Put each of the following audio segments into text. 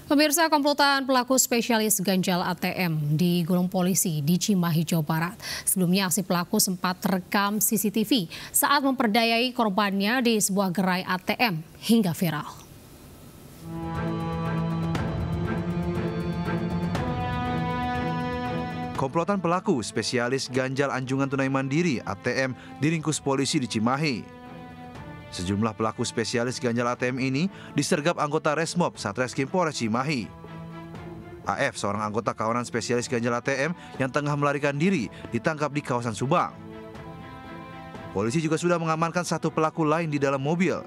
Pemirsa, komplotan pelaku spesialis ganjal ATM digulung polisi di Cimahi, Jawa Barat. Sebelumnya aksi pelaku sempat terekam CCTV saat memperdayai korbannya di sebuah gerai ATM hingga viral. Komplotan pelaku spesialis ganjal anjungan tunai mandiri ATM diringkus polisi di Cimahi. Sejumlah pelaku spesialis ganjal ATM ini disergap anggota Resmob Satreskrim Polres Cimahi. AF, seorang anggota kawanan spesialis ganjal ATM yang tengah melarikan diri, ditangkap di kawasan Subang. Polisi juga sudah mengamankan satu pelaku lain di dalam mobil.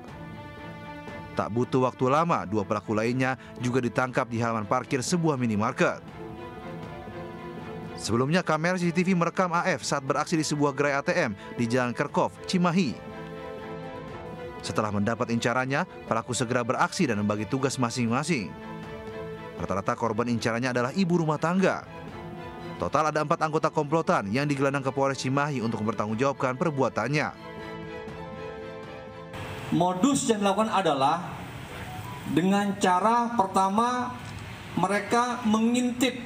Tak butuh waktu lama, dua pelaku lainnya juga ditangkap di halaman parkir sebuah minimarket. Sebelumnya, kamera CCTV merekam AF saat beraksi di sebuah gerai ATM di Jalan Kerkhof, Cimahi. Setelah mendapat incarannya, pelaku segera beraksi dan membagi tugas masing-masing. Rata-rata korban incarannya adalah ibu rumah tangga. Total ada 4 anggota komplotan yang digelandang ke Polres Cimahi untuk mempertanggungjawabkan perbuatannya. Modus yang dilakukan adalah dengan cara pertama mereka mengintip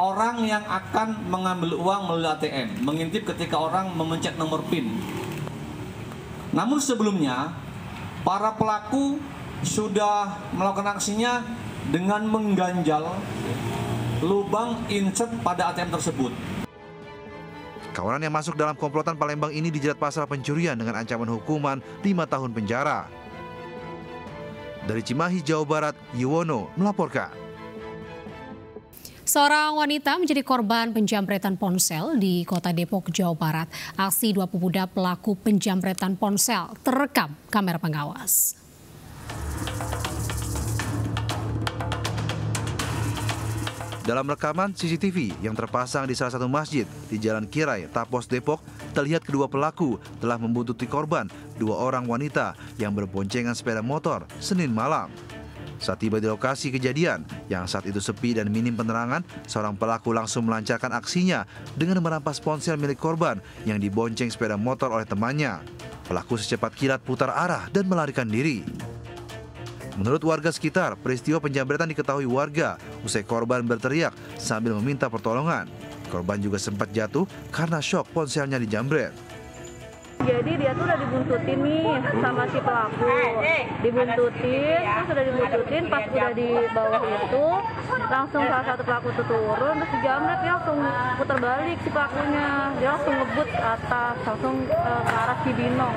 orang yang akan mengambil uang melalui ATM, mengintip ketika orang memencet nomor PIN. Namun sebelumnya, para pelaku sudah melakukan aksinya dengan mengganjal lubang insert pada ATM tersebut. Kawanan yang masuk dalam komplotan Palembang ini dijerat pasal pencurian dengan ancaman hukuman 5 tahun penjara. Dari Cimahi, Jawa Barat, Yuwono melaporkan. Seorang wanita menjadi korban penjamretan ponsel di Kota Depok, Jawa Barat. Aksi dua pemuda pelaku penjamretan ponsel terekam kamera pengawas. Dalam rekaman CCTV yang terpasang di salah satu masjid di Jalan Kirai, Tapos, Depok, terlihat kedua pelaku telah membuntuti korban, 2 orang wanita yang berboncengan sepeda motor Senin malam. Saat tiba di lokasi kejadian, yang saat itu sepi dan minim penerangan, seorang pelaku langsung melancarkan aksinya dengan merampas ponsel milik korban yang dibonceng sepeda motor oleh temannya. Pelaku secepat kilat putar arah dan melarikan diri. Menurut warga sekitar, peristiwa penjamretan diketahui warga usai korban berteriak sambil meminta pertolongan. Korban juga sempat jatuh karena syok ponselnya dijamret. Jadi dia tuh udah dibuntutin nih sama si pelaku, dibuntutin, pas udah di bawah itu langsung salah satu pelaku tuh turun, terus dijamret, dia langsung putar balik si pelakunya, dia langsung ngebut ke atas, langsung ke arah Cibinong.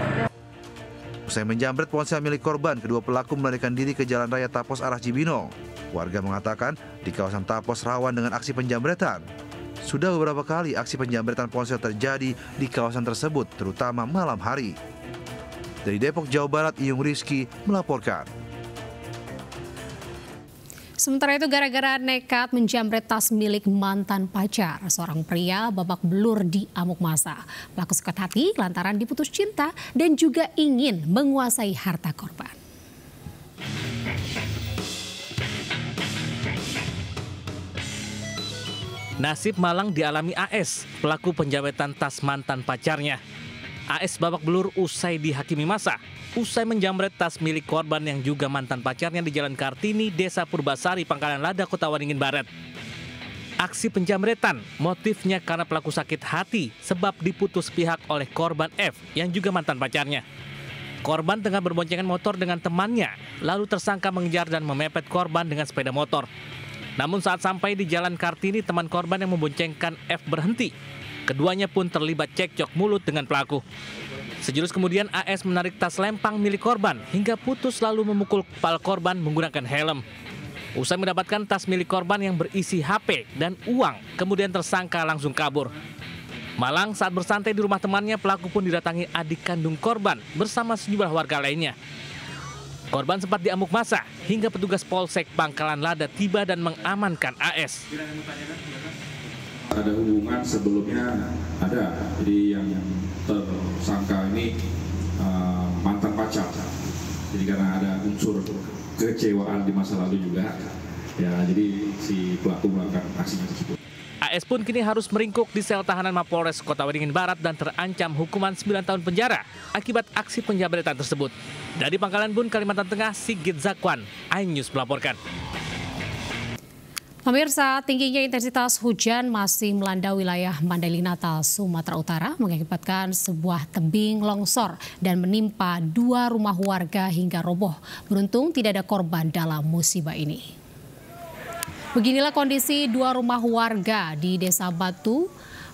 Usai menjamret ponsel milik korban, kedua pelaku melarikan diri ke Jalan Raya Tapos arah Cibinong. Warga mengatakan di kawasan Tapos rawan dengan aksi penjamretan. Sudah beberapa kali aksi penjamretan ponsel terjadi di kawasan tersebut, terutama malam hari. Dari Depok, Jawa Barat, Iyung Rizky melaporkan. Sementara itu, gara-gara nekat menjamret tas milik mantan pacar, seorang pria babak belur di amuk massa. Pelaku sakit hati lantaran diputus cinta dan juga ingin menguasai harta korban. Nasib malang dialami AS, pelaku penjamretan tas mantan pacarnya. AS babak belur usai dihakimi massa, usai menjamret tas milik korban yang juga mantan pacarnya di Jalan Kartini, Desa Purbasari, Pangkalan Lada, Kota Waringin Barat. Aksi penjamretan motifnya karena pelaku sakit hati sebab diputus pihak oleh korban F yang juga mantan pacarnya. Korban tengah berboncengan motor dengan temannya, lalu tersangka mengejar dan memepet korban dengan sepeda motor. Namun saat sampai di Jalan Kartini, teman korban yang memboncengkan F berhenti. Keduanya pun terlibat cekcok mulut dengan pelaku. Sejurus kemudian AS menarik tas lempang milik korban hingga putus lalu memukul kepala korban menggunakan helm. Usai mendapatkan tas milik korban yang berisi HP dan uang, kemudian tersangka langsung kabur. Malang, saat bersantai di rumah temannya, pelaku pun didatangi adik kandung korban bersama sejumlah warga lainnya. Korban sempat diamuk massa hingga petugas Polsek Pangkalan Lada tiba dan mengamankan AS. Ada hubungan sebelumnya ada, jadi yang tersangka ini mantan pacar. Jadi karena ada unsur kekecewaan di masa lalu juga, ya jadi si pelaku melakukan aksinya tersebut. AS pun kini harus meringkuk di sel tahanan Mapolres Kota Waringin Barat dan terancam hukuman 9 tahun penjara akibat aksi penjamretan tersebut. Dari Pangkalan Bun, Kalimantan Tengah, Sigit Zakwan, iNews melaporkan. Pemirsa, tingginya intensitas hujan masih melanda wilayah Mandailing Natal, Sumatera Utara, mengakibatkan sebuah tebing longsor dan menimpa 2 rumah warga hingga roboh. Beruntung tidak ada korban dalam musibah ini. Beginilah kondisi 2 rumah warga di Desa Batu,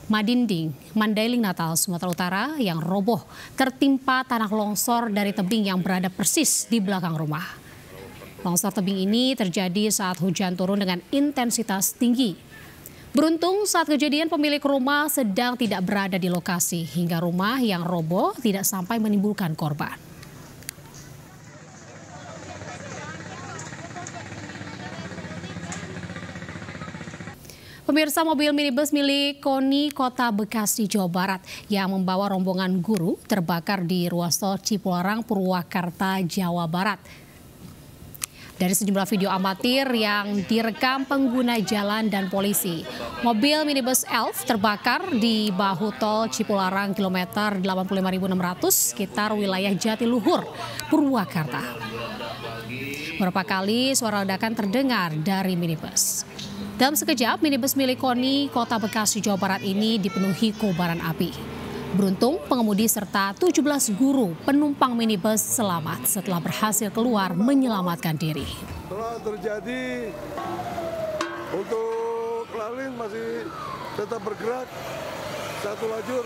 Madinding, Mandailing Natal, Sumatera Utara yang roboh tertimpa tanah longsor dari tebing yang berada persis di belakang rumah. Longsor tebing ini terjadi saat hujan turun dengan intensitas tinggi. Beruntung saat kejadian pemilik rumah sedang tidak berada di lokasi hingga rumah yang roboh tidak sampai menimbulkan korban. Pemirsa, mobil minibus milik KONI Kota Bekasi, Jawa Barat yang membawa rombongan guru terbakar di ruas tol Cipularang, Purwakarta, Jawa Barat. Dari sejumlah video amatir yang direkam pengguna jalan dan polisi, mobil minibus Elf terbakar di bahu tol Cipularang kilometer 85.600 sekitar wilayah Jatiluhur, Purwakarta. Beberapa kali suara ledakan terdengar dari minibus. Dalam sekejap, minibus milik KONI Kota Bekasi, Jawa Barat ini dipenuhi kobaran api. Beruntung, pengemudi serta 17 guru penumpang minibus selamat setelah berhasil keluar menyelamatkan diri. Setelah terjadi, untuk lalu lintas masih tetap bergerak satu lajur.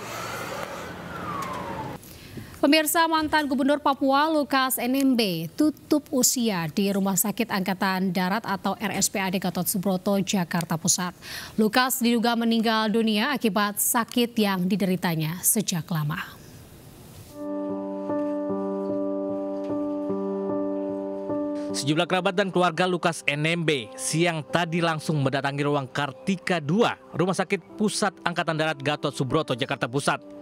Pemirsa, mantan Gubernur Papua Lukas NMB tutup usia di Rumah Sakit Angkatan Darat atau RSPAD Gatot Subroto, Jakarta Pusat. Lukas diduga meninggal dunia akibat sakit yang dideritanya sejak lama. Sejumlah kerabat dan keluarga Lukas NMB siang tadi langsung mendatangi ruang Kartika 2, Rumah Sakit Pusat Angkatan Darat Gatot Subroto, Jakarta Pusat.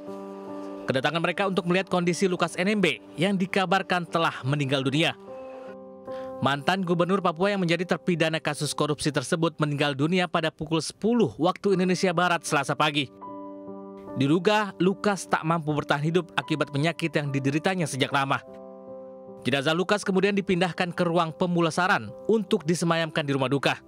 Kedatangan mereka untuk melihat kondisi Lukas NMB yang dikabarkan telah meninggal dunia. Mantan Gubernur Papua yang menjadi terpidana kasus korupsi tersebut meninggal dunia pada pukul 10 waktu Indonesia Barat Selasa pagi. Diduga Lukas tak mampu bertahan hidup akibat penyakit yang dideritanya sejak lama. Jenazah Lukas kemudian dipindahkan ke ruang pemulasaran untuk disemayamkan di rumah duka.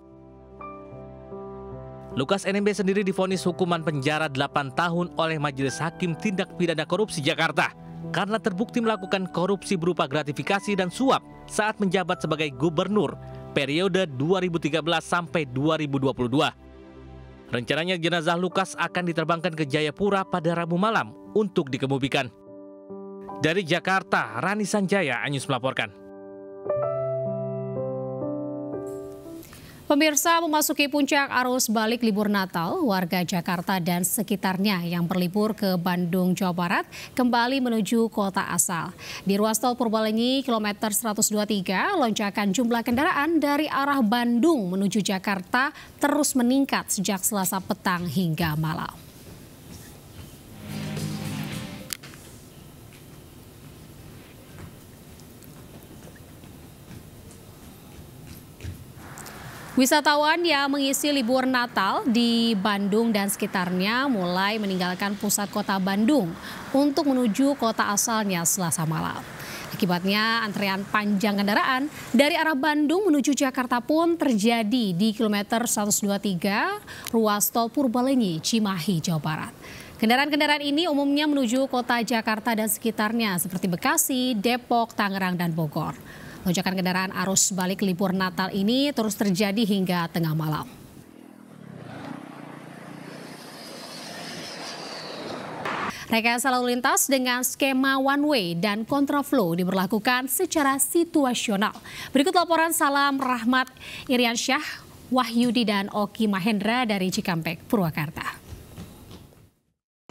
Lukas NMB sendiri divonis hukuman penjara 8 tahun oleh Majelis Hakim Tindak Pidana Korupsi Jakarta karena terbukti melakukan korupsi berupa gratifikasi dan suap saat menjabat sebagai gubernur periode 2013 sampai 2022. Rencananya jenazah Lukas akan diterbangkan ke Jayapura pada Rabu malam untuk dikebumikan. Dari Jakarta, Rani Sanjaya, iNews melaporkan. Pemirsa, memasuki puncak arus balik libur Natal, warga Jakarta dan sekitarnya yang berlibur ke Bandung, Jawa Barat kembali menuju kota asal. Di ruas tol Purbalenyi, kilometer 123, lonjakan jumlah kendaraan dari arah Bandung menuju Jakarta terus meningkat sejak Selasa petang hingga malam. Wisatawan yang mengisi libur Natal di Bandung dan sekitarnya mulai meninggalkan pusat kota Bandung untuk menuju kota asalnya Selasa malam. Akibatnya antrean panjang kendaraan dari arah Bandung menuju Jakarta pun terjadi di kilometer 123 ruas tol Purbalenyi, Cimahi, Jawa Barat. Kendaraan-kendaraan ini umumnya menuju kota Jakarta dan sekitarnya seperti Bekasi, Depok, Tangerang, dan Bogor. Lonjakan kendaraan arus balik libur Natal ini terus terjadi hingga tengah malam. Rekayasa lalu lintas dengan skema one way dan kontraflow diberlakukan secara situasional. Berikut laporan Salam Rahmat Iriansyah, Wahyudi dan Oki Mahendra dari Cikampek, Purwakarta.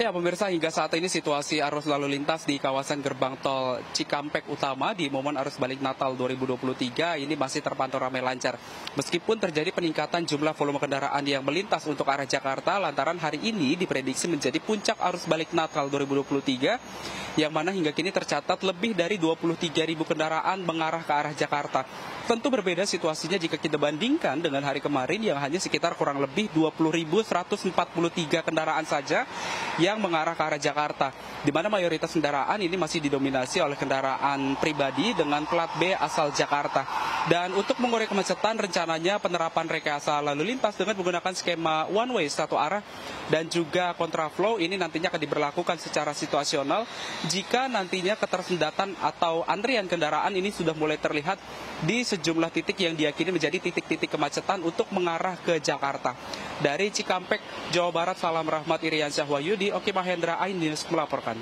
Ya pemirsa, hingga saat ini situasi arus lalu lintas di kawasan gerbang tol Cikampek Utama di momen arus balik Natal 2023 ini masih terpantau ramai lancar. Meskipun terjadi peningkatan jumlah volume kendaraan yang melintas untuk arah Jakarta lantaran hari ini diprediksi menjadi puncak arus balik Natal 2023 yang mana hingga kini tercatat lebih dari 23.000 kendaraan mengarah ke arah Jakarta. Tentu berbeda situasinya jika kita bandingkan dengan hari kemarin yang hanya sekitar kurang lebih 20.143 kendaraan saja yang mengarah ke arah Jakarta, di mana mayoritas kendaraan ini masih didominasi oleh kendaraan pribadi dengan plat B asal Jakarta. Dan untuk mengurai kemacetan, rencananya penerapan rekayasa lalu lintas dengan menggunakan skema one way satu arah dan juga kontraflow ini nantinya akan diberlakukan secara situasional jika nantinya ketersendatan atau antrian kendaraan ini sudah mulai terlihat di sejumlah titik yang diyakini menjadi titik-titik kemacetan untuk mengarah ke Jakarta. Dari Cikampek, Jawa Barat, Salam Rahmat Iriansyah Wahyudi, Oki Mahendra, iNews melaporkan.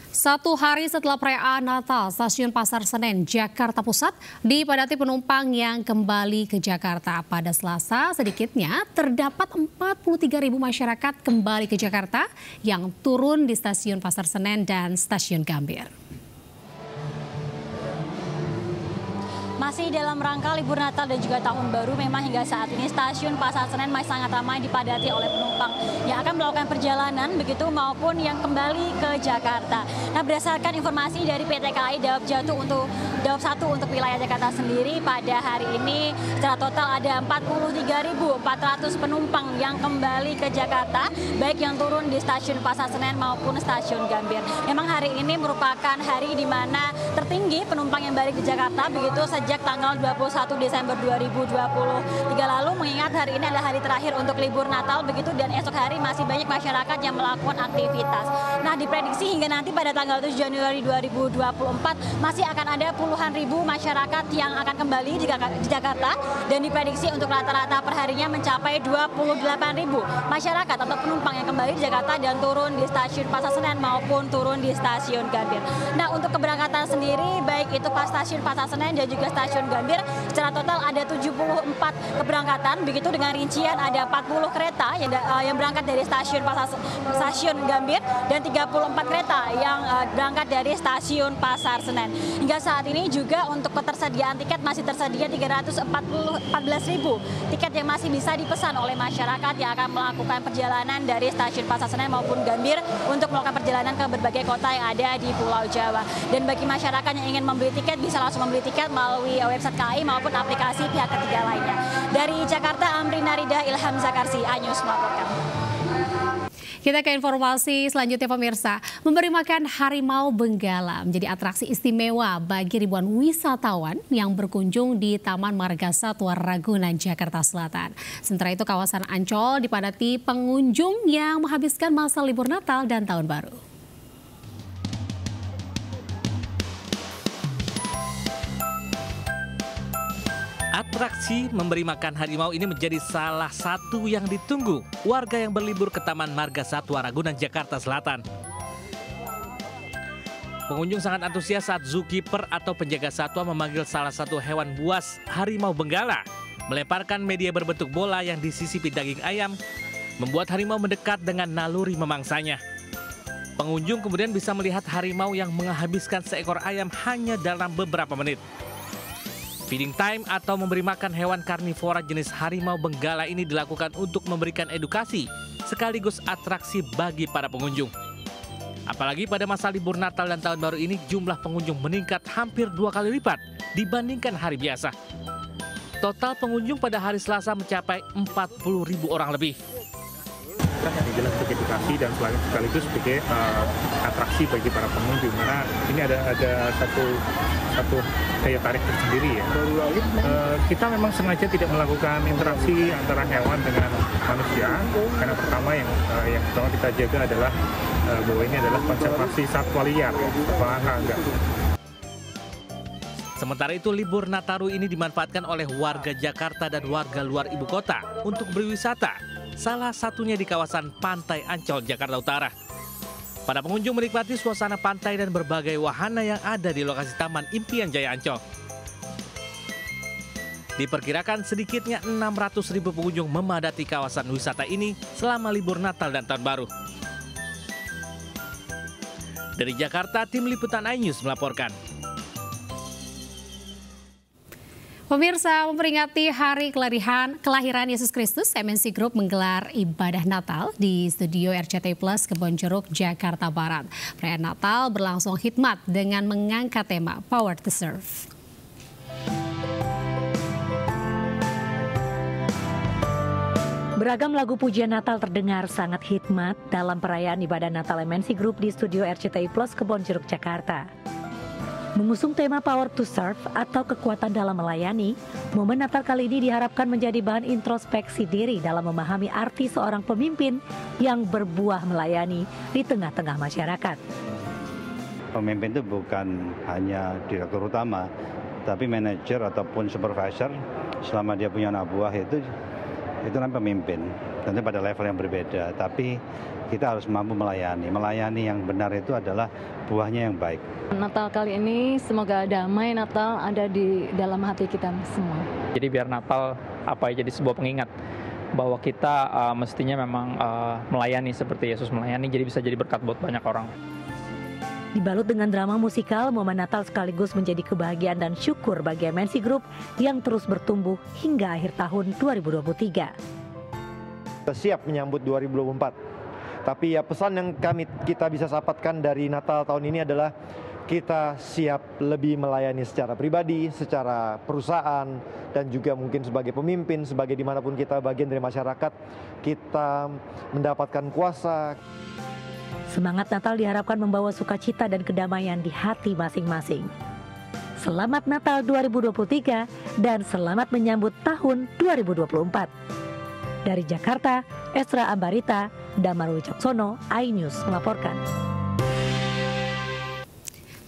1 hari setelah perayaan Natal, Stasiun Pasar Senen, Jakarta Pusat dipadati penumpang yang kembali ke Jakarta. Pada Selasa, sedikitnya terdapat 43.000 masyarakat kembali ke Jakarta yang turun di Stasiun Pasar Senen dan Stasiun Gambir. Masih dalam rangka libur Natal dan juga Tahun Baru, memang hingga saat ini Stasiun Pasar Senen masih sangat ramai dipadati oleh penumpang yang akan melakukan perjalanan begitu maupun yang kembali ke Jakarta. Nah, berdasarkan informasi dari PT KAI Dawab 1 untuk wilayah Jakarta sendiri, pada hari ini secara total ada 43.400 penumpang yang kembali ke Jakarta, baik yang turun di Stasiun Pasar Senen maupun Stasiun Gambir. Memang hari ini merupakan hari di mana tertinggi penumpang yang balik di Jakarta begitu sejak tanggal 21 Desember 2023 lalu, mengingat hari ini adalah hari terakhir untuk libur Natal begitu, dan esok hari masih banyak masyarakat yang melakukan aktivitas. Nah, diprediksi hingga nanti pada tanggal 7 Januari 2024 masih akan ada puluhan ribu masyarakat yang akan kembali di Jakarta, dan diprediksi untuk rata-rata perharinya mencapai 28.000 masyarakat atau penumpang yang kembali di Jakarta dan turun di Stasiun Pasar Senen maupun turun di Stasiun Gambir. Nah, untuk keberangkatan sendiri baik itu pas Stasiun Pasar Senen dan juga Stasiun Gambir, secara total ada 74 keberangkatan begitu, dengan rincian ada 40 kereta yang berangkat dari Stasiun Gambir dan 34 kereta yang berangkat dari Stasiun Pasar Senen. Hingga saat ini juga untuk ketersediaan tiket masih tersedia 314.000 tiket yang masih bisa dipesan oleh masyarakat yang akan melakukan perjalanan dari Stasiun Pasar Senen maupun Gambir untuk melakukan perjalanan ke berbagai kota yang ada di Pulau Jawa. Dan bagi masyarakat yang ingin membeli tiket bisa langsung membeli tiket melalui website KAI maupun aplikasi pihak ketiga lainnya. Dari Jakarta, Amri Narida, Ilham Zakarsi, iNews melaporkan. Kita ke informasi selanjutnya, pemirsa. Memberi makan harimau benggala menjadi atraksi istimewa bagi ribuan wisatawan yang berkunjung di Taman Marga Satwa Ragunan, Jakarta Selatan. Sementara itu, kawasan Ancol dipadati pengunjung yang menghabiskan masa libur Natal dan Tahun Baru. Atraksi memberi makan harimau ini menjadi salah satu yang ditunggu warga yang berlibur ke Taman Marga Satwa Ragunan, Jakarta Selatan. Pengunjung sangat antusias saat zookeeper atau penjaga satwa memanggil salah satu hewan buas, harimau benggala, melemparkan media berbentuk bola yang disisipi daging ayam, membuat harimau mendekat dengan naluri memangsanya. Pengunjung kemudian bisa melihat harimau yang menghabiskan seekor ayam hanya dalam beberapa menit. Feeding time atau memberi makan hewan karnivora jenis harimau benggala ini dilakukan untuk memberikan edukasi sekaligus atraksi bagi para pengunjung. Apalagi pada masa libur Natal dan Tahun Baru ini jumlah pengunjung meningkat hampir 2 kali lipat dibandingkan hari biasa. Total pengunjung pada hari Selasa mencapai 40.000 orang lebih. Yang digelar sebagai edukasi dan sekaligus sebagai atraksi bagi para pengunjung, karena ini ada satu daya tarik tersendiri ya. Kita memang sengaja tidak melakukan interaksi antara hewan dengan manusia, karena pertama yang pertama kita jaga adalah bahwa ini adalah konservasi satwa liar, enggak. Sementara itu, libur Nataru ini dimanfaatkan oleh warga Jakarta dan warga luar ibu kota untuk berwisata, salah satunya di kawasan Pantai Ancol, Jakarta Utara. Para pengunjung menikmati suasana pantai dan berbagai wahana yang ada di lokasi Taman Impian Jaya Ancol. Diperkirakan sedikitnya 600.000 pengunjung memadati kawasan wisata ini selama libur Natal dan Tahun Baru. Dari Jakarta, tim liputan iNews melaporkan. Pemirsa, memperingati hari kelahiran Yesus Kristus, MNC Group menggelar ibadah Natal di studio RCTI Plus Kebonjeruk, Jakarta Barat. Perayaan Natal berlangsung hikmat dengan mengangkat tema Power to Serve. Beragam lagu pujian Natal terdengar sangat hikmat dalam perayaan ibadah Natal MNC Group di studio RCTI Plus Kebonjeruk, Jakarta. Mengusung tema Power to Serve atau kekuatan dalam melayani, momen Natal kali ini diharapkan menjadi bahan introspeksi diri dalam memahami arti seorang pemimpin yang berbuah melayani di tengah-tengah masyarakat. Pemimpin itu bukan hanya direktur utama, tapi manajer ataupun supervisor selama dia punya anak buah itu namanya pemimpin. Tentu pada level yang berbeda, tapi kita harus mampu melayani. Melayani yang benar itu adalah buahnya yang baik. Natal kali ini semoga damai Natal ada di dalam hati kita semua. Jadi biar Natal jadi sebuah pengingat bahwa kita mestinya memang melayani seperti Yesus melayani, jadi bisa jadi berkat buat banyak orang. Dibalut dengan drama musikal, momen Natal sekaligus menjadi kebahagiaan dan syukur bagi MNC Group yang terus bertumbuh hingga akhir tahun 2023. Kita siap menyambut 2024. Tapi ya pesan yang kita bisa dapatkan dari Natal tahun ini adalah kita siap lebih melayani secara pribadi, secara perusahaan, dan juga mungkin sebagai pemimpin, sebagai dimanapun kita bagian dari masyarakat, kita mendapatkan kuasa. Semangat Natal diharapkan membawa sukacita dan kedamaian di hati masing-masing. Selamat Natal 2023 dan selamat menyambut tahun 2024. Dari Jakarta, Esra Ambarita, Damar Wicaksono, iNews melaporkan.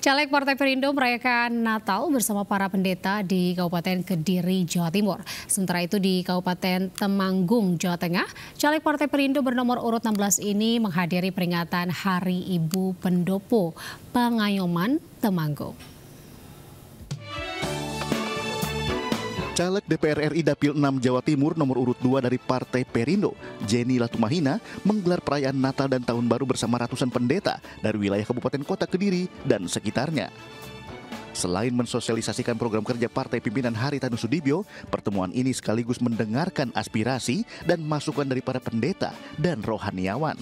Caleg Partai Perindo merayakan Natal bersama para pendeta di Kabupaten Kediri, Jawa Timur. Sementara itu di Kabupaten Temanggung, Jawa Tengah, Caleg Partai Perindo bernomor urut 16 ini menghadiri peringatan Hari Ibu Pendopo Pangayoman, Temanggung. Caleg DPR RI Dapil 6 Jawa Timur nomor urut 2 dari Partai Perindo, Jenny Latumahina, menggelar perayaan Natal dan Tahun Baru bersama ratusan pendeta dari wilayah Kabupaten Kota Kediri dan sekitarnya. Selain mensosialisasikan program kerja Partai Pimpinan Haritanu Sudibyo, pertemuan ini sekaligus mendengarkan aspirasi dan masukan dari para pendeta dan rohaniawan.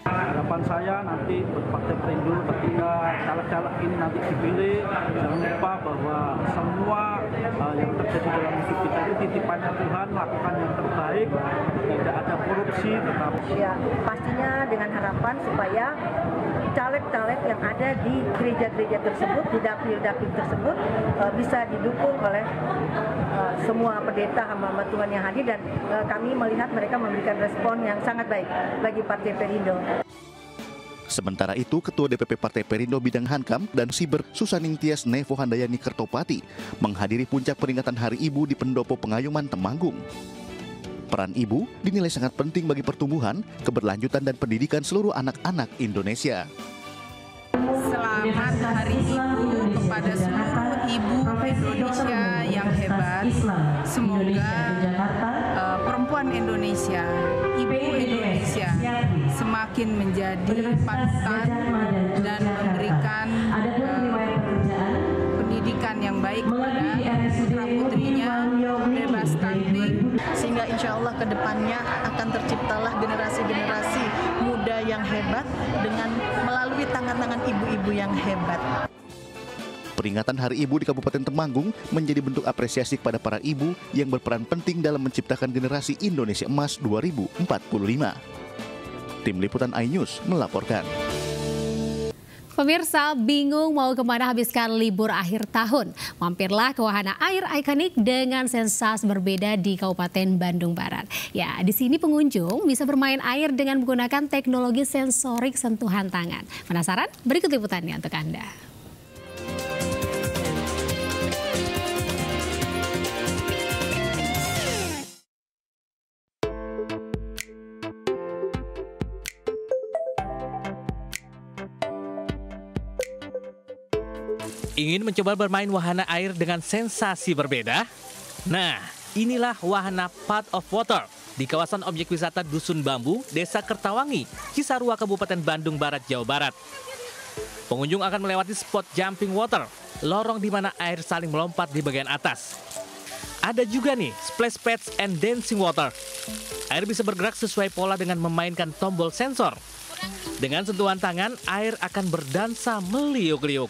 Harapan saya nanti Partai Perindo ketika caleg-caleg ini nanti dipilih, jangan lupa bahwa semua yang terjadi dalam hidup kita itu titipannya Tuhan, lakukan yang terbaik, tidak ada korupsi, tetap. Ya, pastinya dengan harapan supaya caleg-caleg yang ada di gereja-gereja tersebut, di dapil-dapil tersebut bisa didukung oleh semua pendeta hamba-hamba Tuhan yang hadir, dan kami melihat mereka memberikan respon yang sangat baik bagi Partai Perindo. Sementara itu, Ketua DPP Partai Perindo Bidang Hankam dan Siber Susaning Tias Nevo Handayani Kertopati menghadiri puncak peringatan Hari Ibu di Pendopo Pengayoman, Temanggung. Peran ibu dinilai sangat penting bagi pertumbuhan, keberlanjutan dan pendidikan seluruh anak-anak Indonesia. Selamat Hari Ibu kepada seluruh ibu Indonesia yang hebat. Semoga perempuan Indonesia, ibu Indonesia semakin menjadi panutan dan memberikan pendidikan yang baik kepada putra-putrinya, bebas stunting. Sehingga insya Allah ke depannya akan terciptalah generasi-generasi muda yang hebat dengan melalui tangan-tangan ibu-ibu yang hebat. Peringatan Hari Ibu di Kabupaten Temanggung menjadi bentuk apresiasi kepada para ibu yang berperan penting dalam menciptakan generasi Indonesia Emas 2045. Tim Liputan iNews melaporkan. Pemirsa bingung mau kemana habiskan libur akhir tahun? Mampirlah ke wahana air ikonik dengan sensasi berbeda di Kabupaten Bandung Barat. Ya, di sini pengunjung bisa bermain air dengan menggunakan teknologi sensorik sentuhan tangan. Penasaran? Berikut liputannya untuk Anda. Ingin mencoba bermain wahana air dengan sensasi berbeda? Nah, inilah wahana Path of Water di kawasan objek wisata Dusun Bambu, Desa Kertawangi, Cisarua, Kabupaten Bandung Barat, Jawa Barat. Pengunjung akan melewati spot jumping water, lorong di mana air saling melompat di bagian atas. Ada juga nih splash pads and dancing water. Air bisa bergerak sesuai pola dengan memainkan tombol sensor. Dengan sentuhan tangan, air akan berdansa meliuk-liuk.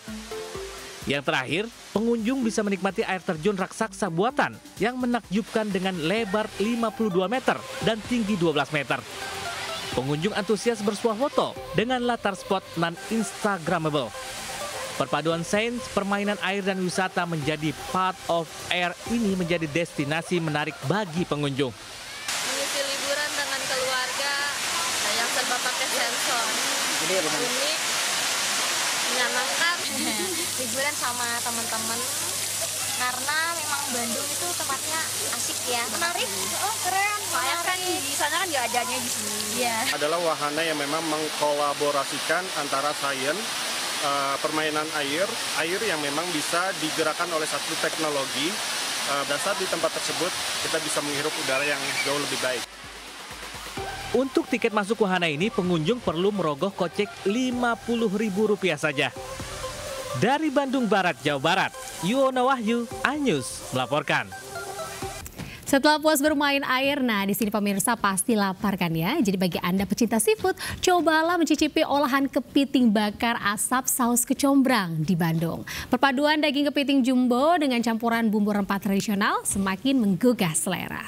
Yang terakhir, pengunjung bisa menikmati air terjun raksasa buatan yang menakjubkan dengan lebar 52 meter dan tinggi 12 meter. Pengunjung antusias bersuah foto dengan latar spot non-instagramable. Perpaduan sains, permainan air dan wisata menjadi part of air ini menjadi destinasi menarik bagi pengunjung. Mengisi liburan dengan keluarga yang serba pakai sensor. Ini unik, menyenangkan. Liburan sama teman-teman karena memang Bandung itu tempatnya asik ya, menarik, keren. Soalnya kan di sana kan nggak adanya di sini. Iya. Adalah wahana yang memang mengkolaborasikan antara sains, permainan air yang memang bisa digerakkan oleh satu teknologi. Dan saat di tempat tersebut kita bisa menghirup udara yang jauh lebih baik. Untuk tiket masuk wahana ini, pengunjung perlu merogoh kocek Rp50.000 saja. Dari Bandung Barat, Jawa Barat, Yuwono Wahyu, iNews melaporkan. Setelah puas bermain air, nah di sini pemirsa pasti lapar kan ya. Jadi bagi Anda pecinta seafood, cobalah mencicipi olahan kepiting bakar asap saus kecombrang di Bandung. Perpaduan daging kepiting jumbo dengan campuran bumbu rempah tradisional semakin menggugah selera.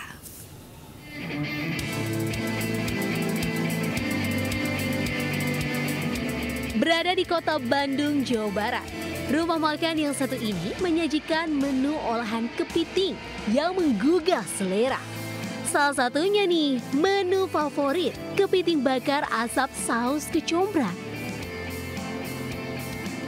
Berada di kota Bandung, Jawa Barat, rumah makan yang satu ini menyajikan menu olahan kepiting yang menggugah selera. Salah satunya nih, menu favorit, kepiting bakar asap saus kecombrang.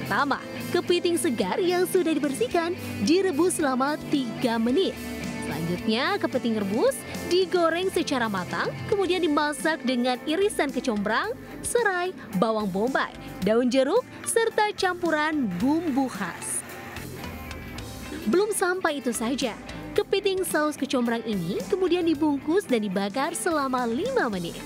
Pertama, kepiting segar yang sudah dibersihkan direbus selama 3 menit. Selanjutnya, kepiting rebus digoreng secara matang, kemudian dimasak dengan irisan kecombrang, serai, bawang bombay, daun jeruk, serta campuran bumbu khas. Belum sampai itu saja, kepiting saus kecombrang ini kemudian dibungkus dan dibakar selama 5 menit.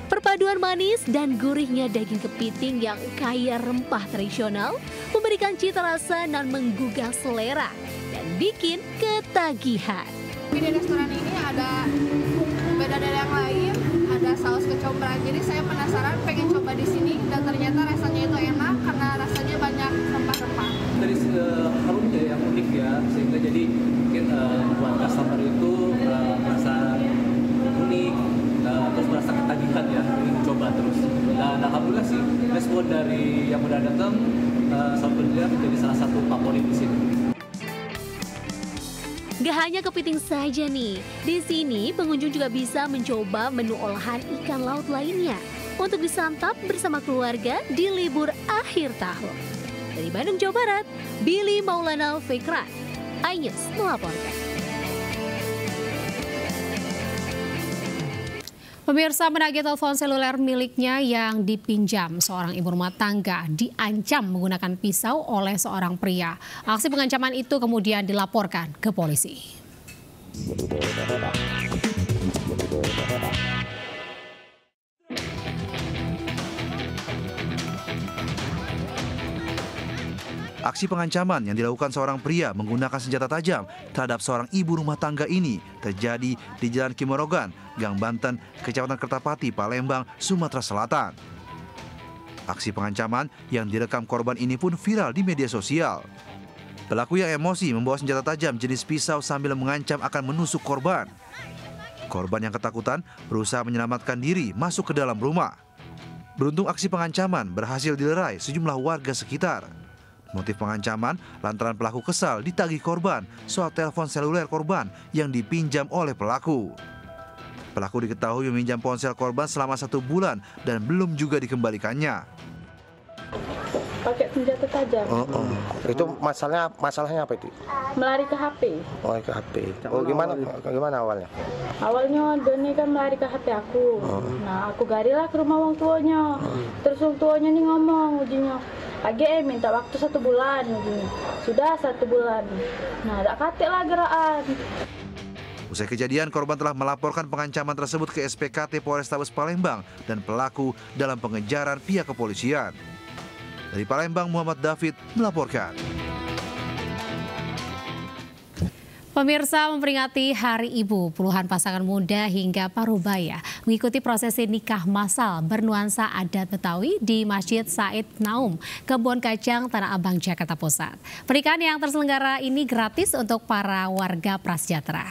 Perpaduan manis dan gurihnya daging kepiting yang kaya rempah tradisional memberikan cita rasa dan menggugah selera dan bikin ketagihan. Di restoran ini ada beda dari yang lain, ada saus kecombrang. Jadi saya penasaran, pengen coba di sini dan ternyata rasanya itu enak karena rasanya banyak rempah-rempah. Dari harumnya yang unik ya, sehingga jadi mungkin buat customer itu merasa unik, terus merasa ketagihan ya, ingin coba terus. Dan alhamdulillah sih, respon dari yang udah datang alhamdulillah menjadi salah satu favorit di sini. Gak hanya kepiting saja nih, di sini pengunjung juga bisa mencoba menu olahan ikan laut lainnya untuk disantap bersama keluarga di libur akhir tahun. Dari Bandung, Jawa Barat, Billy Maulana Fikran, iNews melaporkan. Pemirsa, menagih telepon seluler miliknya yang dipinjam seorang ibu rumah tangga diancam menggunakan pisau oleh seorang pria. Aksi pengancaman itu kemudian dilaporkan ke polisi. Aksi pengancaman yang dilakukan seorang pria menggunakan senjata tajam terhadap seorang ibu rumah tangga ini terjadi di Jalan Kimorogan, Gang Banten, Kecamatan Kertapati, Palembang, Sumatera Selatan. Aksi pengancaman yang direkam korban ini pun viral di media sosial. Pelaku yang emosi membawa senjata tajam jenis pisau sambil mengancam akan menusuk korban. Korban yang ketakutan berusaha menyelamatkan diri masuk ke dalam rumah. Beruntung aksi pengancaman berhasil dilerai sejumlah warga sekitar. Motif pengancaman lantaran pelaku kesal ditagih korban soal telepon seluler korban yang dipinjam oleh pelaku. Pelaku diketahui meminjam ponsel korban selama 1 bulan dan belum juga dikembalikannya. Pakai senjata tajam. Itu masalahnya apa itu? Melari ke HP. Oh, ke HP. Oh, gimana awalnya? Awalnya Doni kan melari ke HP aku. Nah, aku garilah ke rumah orang tuanya. Terus orang tuanya nih ngomong ujungnya, "Age minta waktu 1 bulan." Ujungnya. Sudah 1 bulan. Nah, tak katik lah gerakan. Usai kejadian, korban telah melaporkan pengancaman tersebut ke SPKT Polrestabes Palembang dan pelaku dalam pengejaran pihak kepolisian. Dari Palembang, Muhammad David melaporkan. Pemirsa, memperingati Hari Ibu, puluhan pasangan muda hingga parubaya mengikuti prosesi nikah massal bernuansa adat Betawi di Masjid Said Naum, Kebon Kacang, Tanah Abang, Jakarta Pusat. Pernikahan yang terselenggara ini gratis untuk para warga prasejahtera.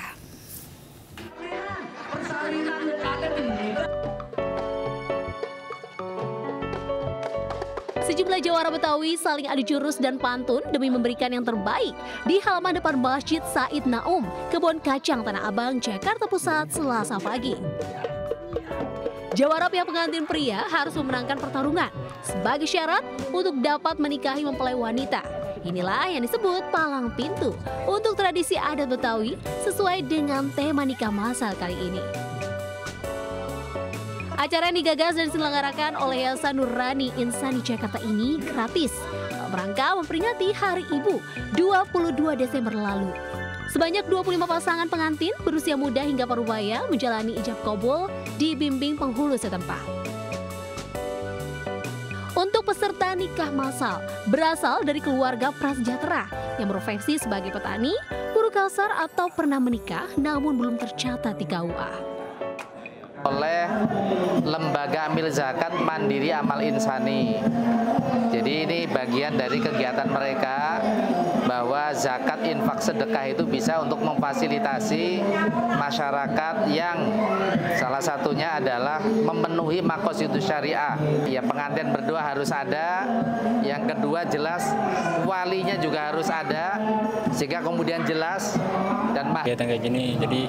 Sejumlah jawara Betawi saling adu jurus dan pantun demi memberikan yang terbaik di halaman depan Masjid Said Naum, Kebon Kacang, Tanah Abang, Jakarta Pusat, Selasa pagi. Jawara pihak pengantin pria harus memenangkan pertarungan sebagai syarat untuk dapat menikahi mempelai wanita. Inilah yang disebut palang pintu untuk tradisi adat Betawi sesuai dengan tema nikah massal kali ini. Acara yang digagas dan diselenggarakan oleh Yayasan Nurani Insani Jakarta ini gratis dalam rangka memperingati Hari Ibu 22 Desember lalu. Sebanyak 25 pasangan pengantin berusia muda hingga parubaya menjalani ijab kabul dibimbing penghulu setempat. Untuk peserta nikah massal berasal dari keluarga prasejahtera yang berprofesi sebagai petani, buruh kasar atau pernah menikah namun belum tercatat di KUA. Oleh Lembaga Amil Zakat Mandiri Amal Insani. Jadi ini bagian dari kegiatan mereka bahwa zakat infak sedekah itu bisa untuk memfasilitasi masyarakat yang salah satunya adalah memenuhi maqasidus syariah. Ya, pengantin berdua harus ada, yang kedua jelas walinya juga harus ada, sehingga kemudian jelas dan kegiatan kayak gini jadi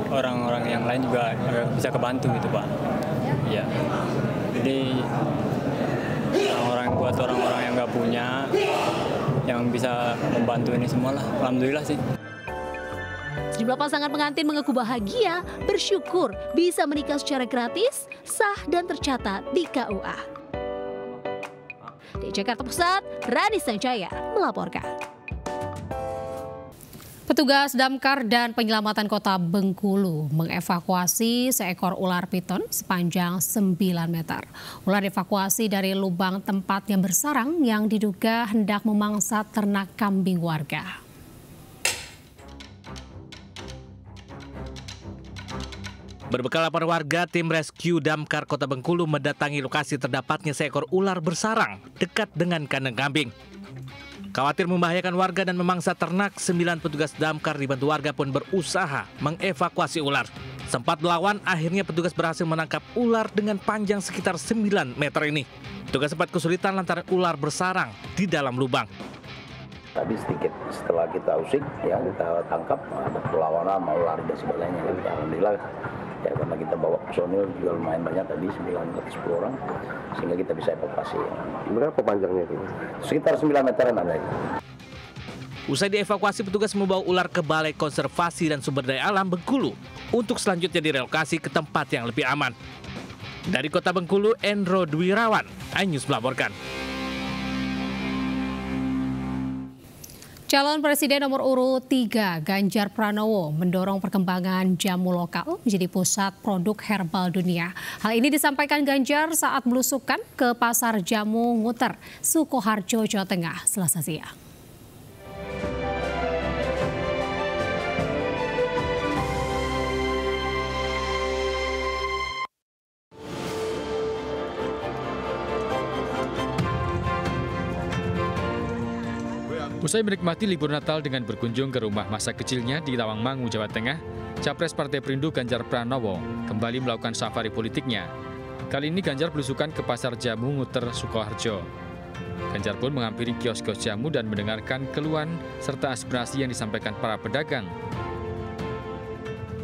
orang-orang yang lain juga bisa kebantu gitu Pak. Ya, jadi orang-orang yang nggak punya yang bisa membantu ini semua lah. Alhamdulillah sih. Sejumlah pasangan pengantin mengaku bahagia, bersyukur bisa menikah secara gratis, sah dan tercatat di KUA. Di Jakarta Pusat, Rani Sanjaya melaporkan. Petugas damkar dan penyelamatan kota Bengkulu mengevakuasi seekor ular piton sepanjang 9 meter. Ular dievakuasi dari lubang tempat yang bersarang yang diduga hendak memangsa ternak kambing warga. Berbekal laporan warga, tim rescue damkar kota Bengkulu mendatangi lokasi terdapatnya seekor ular bersarang dekat dengan kandang kambing. Khawatir membahayakan warga dan memangsa ternak, 9 petugas damkar dibantu warga pun berusaha mengevakuasi ular. Sempat melawan, akhirnya petugas berhasil menangkap ular dengan panjang sekitar 9 meter ini. Petugas sempat kesulitan lantaran ular bersarang di dalam lubang. Tadi sedikit setelah kita usik, ya kita tangkap, ada perlawanan, mau lari dan sebagainya. Alhamdulillah, ya karena kita bawa personil juga lumayan banyak tadi, 910 orang, sehingga kita bisa evakuasi. Berapa panjangnya itu? Sekitar 9 meteran ada. Usai dievakuasi, petugas membawa ular ke Balai Konservasi dan Sumber Daya Alam Bengkulu untuk selanjutnya direlokasi ke tempat yang lebih aman. Dari kota Bengkulu, Endro Dwirawan, iNews melaporkan. Calon Presiden nomor urut 3 Ganjar Pranowo mendorong perkembangan jamu lokal menjadi pusat produk herbal dunia. Hal ini disampaikan Ganjar saat belusukan ke Pasar Jamu Nguter, Sukoharjo, Jawa Tengah, Selasa siang. Usai menikmati libur Natal dengan berkunjung ke rumah masa kecilnya di Tawangmangu, Jawa Tengah, Capres Partai Perindo Ganjar Pranowo kembali melakukan safari politiknya. Kali ini Ganjar belusukan ke Pasar Jamu Nguter, Sukoharjo. Ganjar pun menghampiri kios-kios jamu dan mendengarkan keluhan serta aspirasi yang disampaikan para pedagang.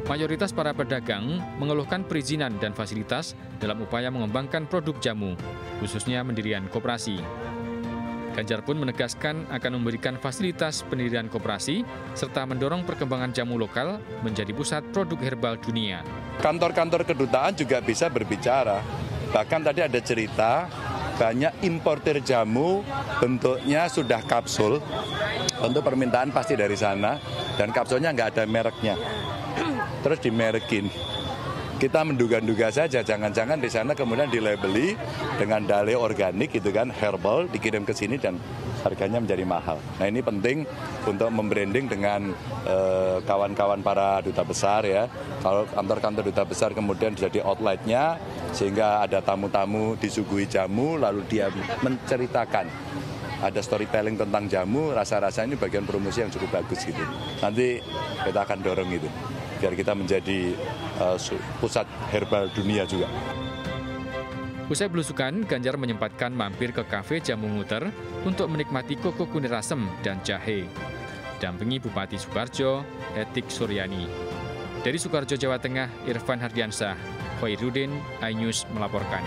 Mayoritas para pedagang mengeluhkan perizinan dan fasilitas dalam upaya mengembangkan produk jamu, khususnya pendirian koperasi. Ganjar pun menegaskan akan memberikan fasilitas pendirian koperasi serta mendorong perkembangan jamu lokal menjadi pusat produk herbal dunia. Kantor-kantor kedutaan juga bisa berbicara. Bahkan tadi ada cerita banyak importer jamu bentuknya sudah kapsul. Untuk permintaan pasti dari sana dan kapsulnya nggak ada mereknya. Terus dimerekin. Kita menduga-duga saja, jangan-jangan di sana kemudian dilabeli dengan dalih organik gitu kan, herbal, dikirim ke sini dan harganya menjadi mahal. Nah ini penting untuk membranding dengan kawan-kawan para duta besar ya. Kalau kantor-kantor duta besar kemudian jadi outletnya, sehingga ada tamu-tamu disuguhi jamu, lalu dia menceritakan. Ada storytelling tentang jamu, rasa-rasa ini bagian promosi yang cukup bagus gitu. Nanti kita akan dorong itu, biar kita menjadi pusat herbal dunia juga. Usai belusukan, Ganjar menyempatkan mampir ke kafe Jamu Muter untuk menikmati koko kunir asem dan jahe. Dampingi Bupati Sukoharjo, Etik Suryani. Dari Sukoharjo, Jawa Tengah, Irfan Hardiansyah, Khairuddin, iNews melaporkan.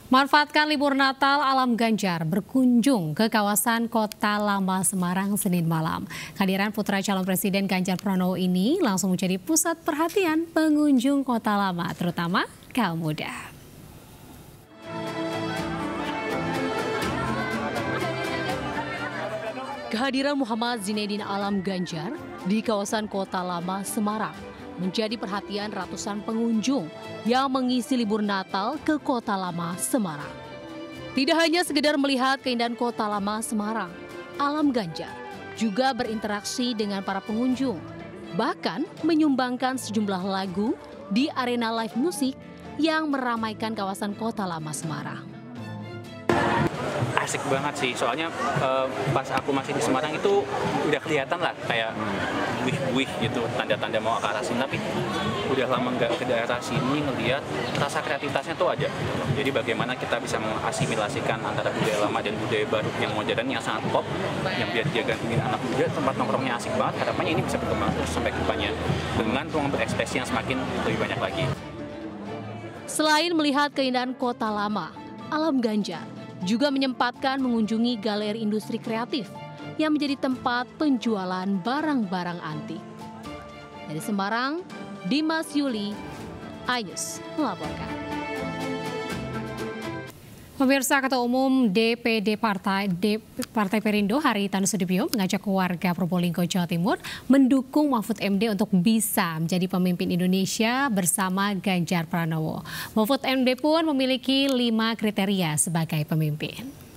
Manfaatkan libur Natal, Alam Ganjar berkunjung ke kawasan Kota Lama Semarang Senin malam. Kehadiran putra calon Presiden Ganjar Pranowo ini langsung menjadi pusat perhatian pengunjung Kota Lama, terutama kaum muda. Kehadiran Muhammad Zinedin Alam Ganjar di kawasan Kota Lama Semarang menjadi perhatian ratusan pengunjung yang mengisi libur Natal ke Kota Lama Semarang. Tidak hanya sekedar melihat keindahan Kota Lama Semarang, Alam Ganjar juga berinteraksi dengan para pengunjung, bahkan menyumbangkan sejumlah lagu di arena live musik yang meramaikan kawasan Kota Lama Semarang. Asik banget sih, soalnya pas aku masih di Semarang itu udah kelihatan lah kayak wih gitu, tanda-tanda mau ke arah sini, tapi udah lama nggak ke daerah sini ngelihat rasa kreativitasnya tuh ada. Jadi bagaimana kita bisa mengasimilasikan antara budaya lama dan budaya baru yang modern, yang sangat pop, yang biar dia gantungin anak muda, tempat nongkrongnya asik banget. Harapannya ini bisa berkembang terus sampai ke depannya dengan ruang berekspresi yang semakin lebih banyak lagi. Selain melihat keindahan Kota Lama, Alam Ganjar juga menyempatkan mengunjungi galeri industri kreatif yang menjadi tempat penjualan barang-barang antik. Dari Semarang, Dimas Yuli, iNews melaporkan. Pemirsa, Ketua Umum DPD Partai Perindo Haritanu Sudibyo mengajak warga Probolinggo, Jawa Timur mendukung Mahfud MD untuk bisa menjadi pemimpin Indonesia bersama Ganjar Pranowo. Mahfud MD pun memiliki 5 kriteria sebagai pemimpin.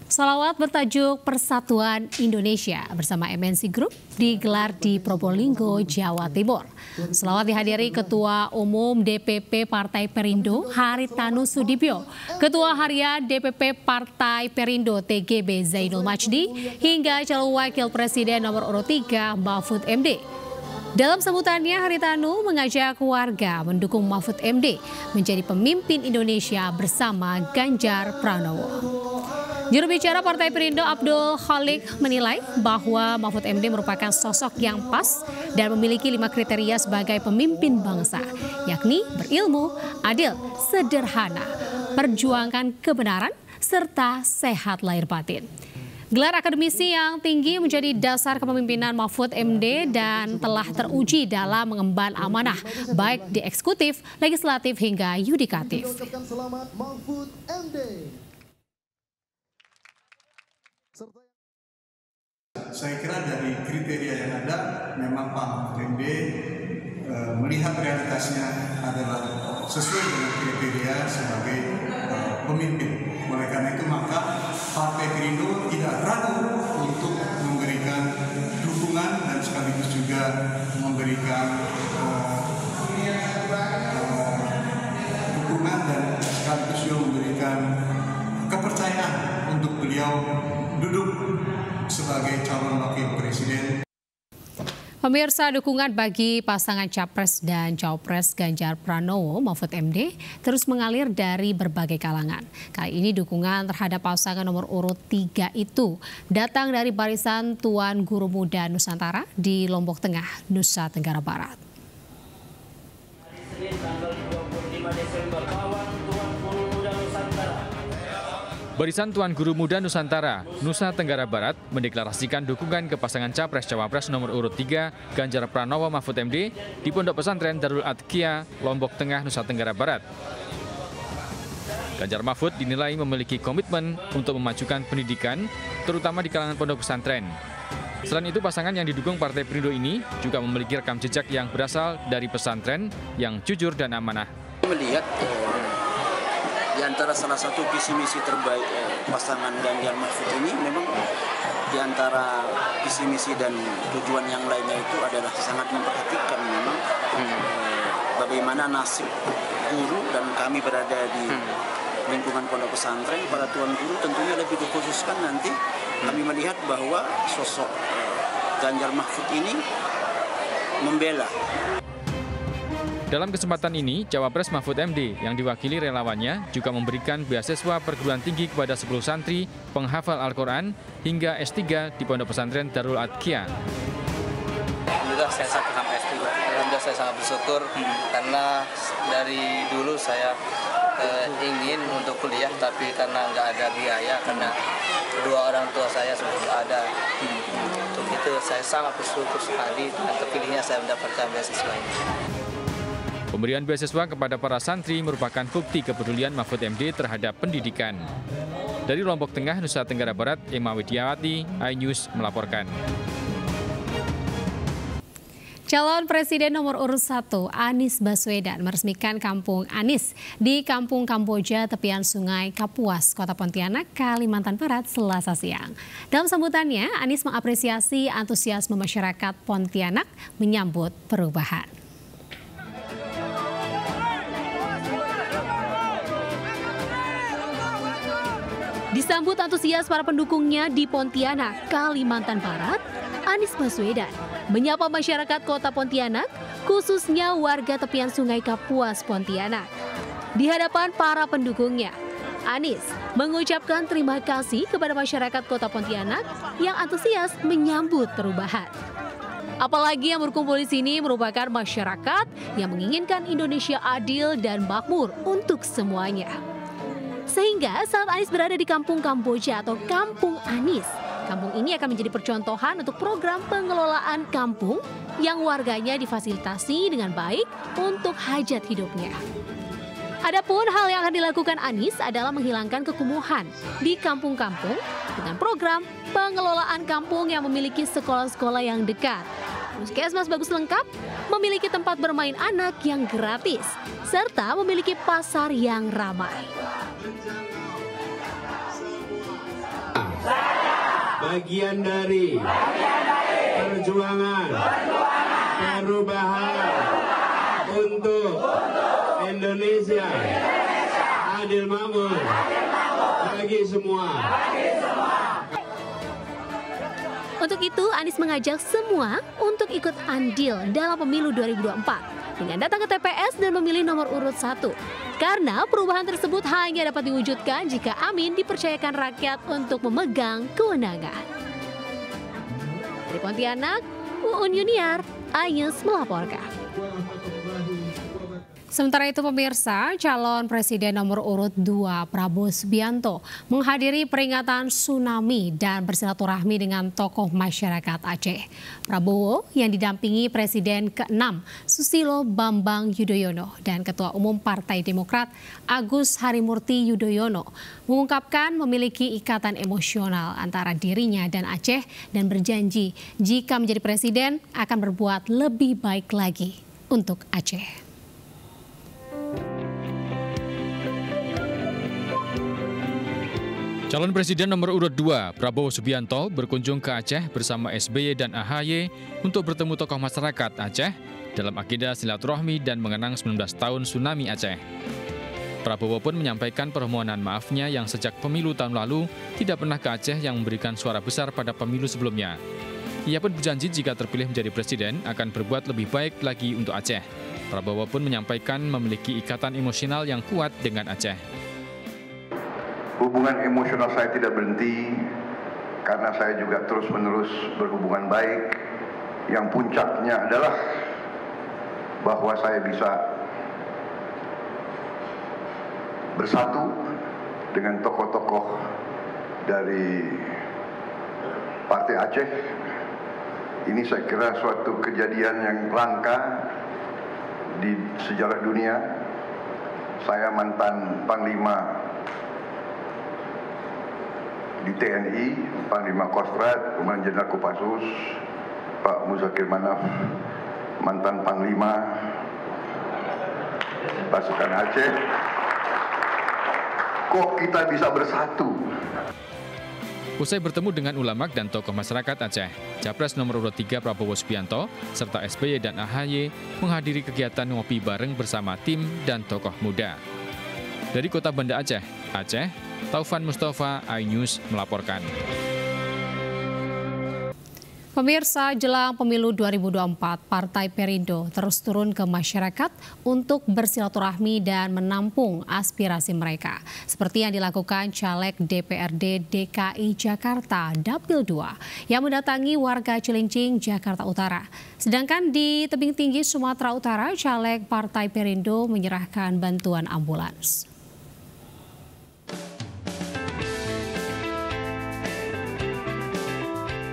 Shalawat bertajuk Persatuan Indonesia bersama MNC Group digelar di Probolinggo, Jawa Timur. Shalawat dihadiri Ketua Umum DPP Partai Perindo Haritanu Sudibyo, Ketua Harian DPP Partai Perindo TGB Zainul Majdi, hingga calon Wakil Presiden nomor urut 3 Mahfud MD. Dalam sambutannya, Haritanu mengajak warga mendukung Mahfud MD menjadi pemimpin Indonesia bersama Ganjar Pranowo. Juru bicara Partai Perindo Abdul Khalik menilai bahwa Mahfud MD merupakan sosok yang pas dan memiliki 5 kriteria sebagai pemimpin bangsa, yakni berilmu, adil, sederhana, perjuangkan kebenaran, serta sehat lahir batin. Gelar akademisi yang tinggi menjadi dasar kepemimpinan Mahfud MD dan telah teruji dalam mengemban amanah baik di eksekutif, legislatif hingga yudikatif. Saya kira dari kriteria yang ada, memang Pak Mahfud MD melihat realitasnya adalah sesuai dengan kriteria sebagai pemimpin. Oleh karena itu maka Partai Perindo tidak ragu untuk memberikan dukungan dan sekaligus juga memberikan dukungan dan sekaligus juga memberikan kepercayaan untuk beliau duduk sebagai calon wakil presiden. Pemirsa, dukungan bagi pasangan Capres dan Cawapres Ganjar Pranowo Mahfud MD terus mengalir dari berbagai kalangan. Kali ini dukungan terhadap pasangan nomor urut 3 itu datang dari barisan Tuan Guru Muda Nusantara di Lombok Tengah, Nusa Tenggara Barat. Barisan Tuan Guru Muda Nusantara, Nusa Tenggara Barat mendeklarasikan dukungan ke pasangan Capres-Cawapres nomor urut 3 Ganjar Pranowo Mahfud MD di Pondok Pesantren Darul Adqiyah, Lombok Tengah, Nusa Tenggara Barat. Ganjar Mahfud dinilai memiliki komitmen untuk memajukan pendidikan, terutama di kalangan pondok pesantren. Selain itu, pasangan yang didukung Partai Perindo ini juga memiliki rekam jejak yang berasal dari pesantren yang jujur dan amanah. Melihat di antara salah satu visi misi terbaik pasangan Ganjar Mahfud ini memang di antara visi misi dan tujuan yang lainnya itu adalah sangat memperhatikan memang bagaimana nasib guru, dan kami berada di lingkungan pondok pesantren, para tuan guru tentunya lebih dikhususkan nanti kami melihat bahwa sosok Ganjar Mahfud ini membela. Dalam kesempatan ini, Cawapres Mahfud MD yang diwakili relawannya juga memberikan beasiswa perguruan tinggi kepada 10 santri penghafal Al-Quran hingga S3 di Pondok Pesantren Darul Adqiyah. Alhamdulillah saya sampai S3. Alhamdulillah saya sangat bersyukur karena dari dulu saya ingin untuk kuliah, tapi karena nggak ada biaya, karena kedua orang tua saya sudah ada. Untuk itu saya sangat bersyukur sekali dengan terpilihnya saya mendapatkan beasiswa ini. Pemberian beasiswa kepada para santri merupakan bukti kepedulian Mahfud MD terhadap pendidikan. Dari Lombok Tengah, Nusa Tenggara Barat, Emma Widiawati, iNews melaporkan. Calon Presiden nomor urut 1 Anies Baswedan meresmikan Kampung Anies di Kampung Kamboja tepian Sungai Kapuas, Kota Pontianak, Kalimantan Barat, Selasa siang. Dalam sambutannya, Anies mengapresiasi antusiasme masyarakat Pontianak menyambut perubahan. Disambut antusias para pendukungnya di Pontianak, Kalimantan Barat, Anies Baswedan menyapa masyarakat Kota Pontianak, khususnya warga tepian Sungai Kapuas, Pontianak. Di hadapan para pendukungnya, Anies mengucapkan terima kasih kepada masyarakat Kota Pontianak yang antusias menyambut perubahan. Apalagi yang berkumpul di sini merupakan masyarakat yang menginginkan Indonesia adil dan makmur untuk semuanya. Sehingga saat Anies berada di Kampung Kamboja atau Kampung Anies, kampung ini akan menjadi percontohan untuk program pengelolaan kampung yang warganya difasilitasi dengan baik untuk hajat hidupnya. Adapun hal yang akan dilakukan Anies adalah menghilangkan kekumuhan di kampung-kampung dengan program pengelolaan kampung yang memiliki sekolah-sekolah yang dekat, puskesmas bagus lengkap, memiliki tempat bermain anak yang gratis, serta memiliki pasar yang ramai. Bagian dari perjuangan perubahan untuk Indonesia adil makmur bagi semua. Untuk itu, Anies mengajak semua untuk ikut andil dalam pemilu 2024 dengan datang ke TPS dan memilih nomor urut 1. Karena perubahan tersebut hanya dapat diwujudkan jika Amin dipercayakan rakyat untuk memegang kewenangan. Dari Pontianak, Uun Yuniar, iNews melaporkan. Sementara itu pemirsa, calon Presiden nomor urut 2 Prabowo Subianto menghadiri peringatan tsunami dan bersilaturahmi dengan tokoh masyarakat Aceh. Prabowo yang didampingi Presiden ke-6 Susilo Bambang Yudhoyono dan Ketua Umum Partai Demokrat Agus Harimurti Yudhoyono mengungkapkan memiliki ikatan emosional antara dirinya dan Aceh dan berjanji jika menjadi presiden akan berbuat lebih baik lagi untuk Aceh. Calon Presiden nomor urut 2 Prabowo Subianto berkunjung ke Aceh bersama SBY dan AHY untuk bertemu tokoh masyarakat Aceh dalam agenda silaturahmi dan mengenang 19 tahun tsunami Aceh. Prabowo pun menyampaikan permohonan maafnya yang sejak pemilu tahun lalu tidak pernah ke Aceh yang memberikan suara besar pada pemilu sebelumnya. Ia pun berjanji jika terpilih menjadi presiden akan berbuat lebih baik lagi untuk Aceh. Prabowo pun menyampaikan memiliki ikatan emosional yang kuat dengan Aceh. Hubungan emosional saya tidak berhenti karena saya juga terus-menerus berhubungan baik. Yang puncaknya adalah bahwa saya bisa bersatu dengan tokoh-tokoh dari Partai Aceh. Ini saya kira suatu kejadian yang langka di sejarah dunia. Saya mantan Panglima di TNI, Panglima Kostrat, Komandan Jenderal Kopassus, Pak Muzakir Manaf, mantan Panglima pasukan Aceh. Kok kita bisa bersatu? Usai bertemu dengan ulama dan tokoh masyarakat Aceh, Capres nomor urut 3 Prabowo Subianto serta SBY dan AHY menghadiri kegiatan ngopi bareng bersama tim dan tokoh muda. Dari Kota Banda Aceh, Taufan Mustafa, iNews melaporkan. Pemirsa, jelang pemilu 2024, Partai Perindo terus turun ke masyarakat untuk bersilaturahmi dan menampung aspirasi mereka. Seperti yang dilakukan caleg DPRD DKI Jakarta Dapil 2 yang mendatangi warga Cilincing, Jakarta Utara. Sedangkan di tebing tinggi Sumatera Utara, caleg Partai Perindo menyerahkan bantuan ambulans.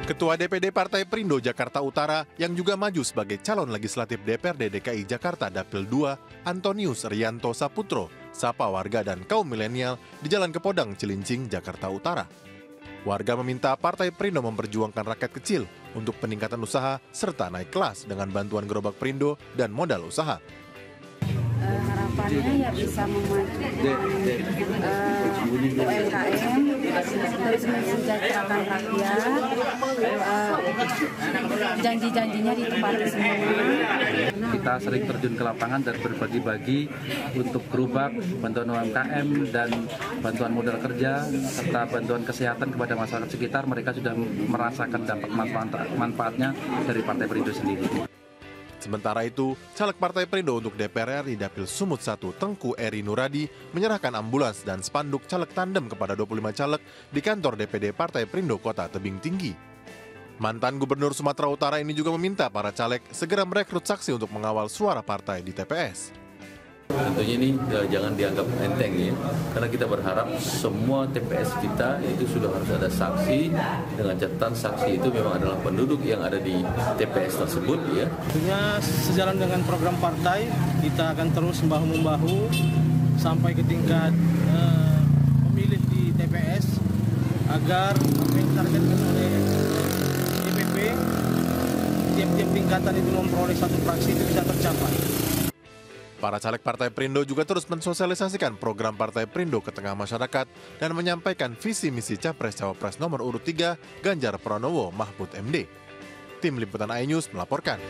Ketua DPD Partai Perindo Jakarta Utara yang juga maju sebagai calon legislatif DPRD DKI Jakarta Dapil 2, Antonius Rianto Saputro, sapa warga dan kaum milenial di Jalan Kepodang, Cilincing, Jakarta Utara. Warga meminta Partai Perindo memperjuangkan rakyat kecil untuk peningkatan usaha serta naik kelas dengan bantuan gerobak Perindo dan modal usaha. Harapannya ya bisa memajukan UMKM, terus mensejahterakan rakyat, janji-janjinya ditepati semua. Kita sering terjun ke lapangan dan berbagi-bagi untuk gerobak, bantuan UMKM dan bantuan modal kerja serta bantuan kesehatan kepada masyarakat sekitar. Mereka sudah merasakan dampak manfaatnya dari Partai Perindo sendiri. Sementara itu, caleg Partai Perindo untuk DPR RI Dapil Sumut 1 Tengku Eri Nuradi menyerahkan ambulans dan spanduk caleg tandem kepada 25 caleg di kantor DPD Partai Perindo Kota Tebing Tinggi. Mantan Gubernur Sumatera Utara ini juga meminta para caleg segera merekrut saksi untuk mengawal suara partai di TPS. Tentunya ini jangan dianggap enteng ya, karena kita berharap semua TPS kita itu sudah harus ada saksi, dengan catatan saksi itu memang adalah penduduk yang ada di TPS tersebut ya. Tentunya sejalan dengan program partai, kita akan terus membahu-membahu sampai ke tingkat pemilih di TPS agar apa yang ditargetkan oleh DPP tiap-tiap tingkatan itu memperoleh satu fraksi itu bisa tercapai. Para caleg Partai Perindo juga terus mensosialisasikan program Partai Perindo ke tengah masyarakat dan menyampaikan visi misi Capres-Cawapres nomor urut 3 Ganjar Pranowo Mahfud MD. Tim Liputan iNews melaporkan.